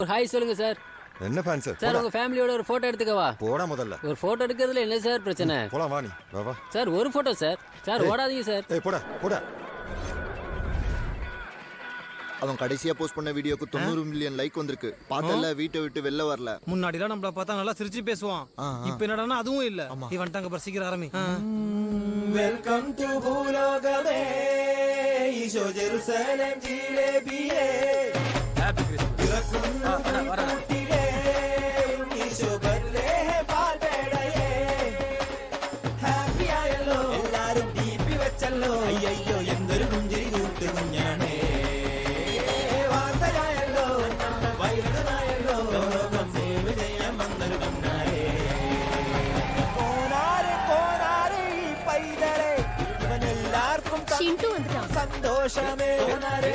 ஒரு ஹாய் சொல்லுங்க சார். என்ன ஃபேன் சார்? சார் உங்க ஃபேமிலியோட ஒரு போட்டோ எடுத்துக்கவா? போடா முதல்ல. ஒரு போட்டோ எடுக்கிறதுல என்ன சார் பிரச்சனை? போலாம் வா நீ. வா வா. சார் ஒரு போட்டோ சார். சார் ஓடாதீங்க சார். ஏய் போடா போடா. அவன் கடைசியா போஸ்ட் பண்ண வீடியோக்கு 90 மில்லியன் லைக் வந்திருக்கு. பார்த்தல வீட்டை விட்டு வெளில வரல. முன்னாடிலாம் நம்மள பார்த்தா நல்லா சிரிச்சு பேசுவான். இப்போ என்னடான்னா அதுவும் இல்ல. இவன் டங்க பர் சீக்கிரம் ஆரம்பி. வெல்கம் டு பூலோகமே ஈசோ ஜெருசலேம் ஜிலேபியே ஹேப்பி கிறிஸ்மஸ் ஈசோ பெத்லஹேம் பால்பேடையே ഹാപ്പി ആയല്ലോ എല്ലാരും ഡിപി വെച്ചല്ലോ അയ്യോ എന്തൊരു പുഞ്ചിരി കൂട്ടു കുഞ്ഞാണേ വാർത്തയായല്ലോ വൈറലായല്ലോ ലോകം സേവ് ചെയ്യാൻ വന്നൊരു കണ്ണാരേ കോനാരേ ഈ പൈതലേ ഇവനെല്ലാവർക്കും ഷിൻടു വന്നിട്ടാ സന്തോഷമേ കോനാരേ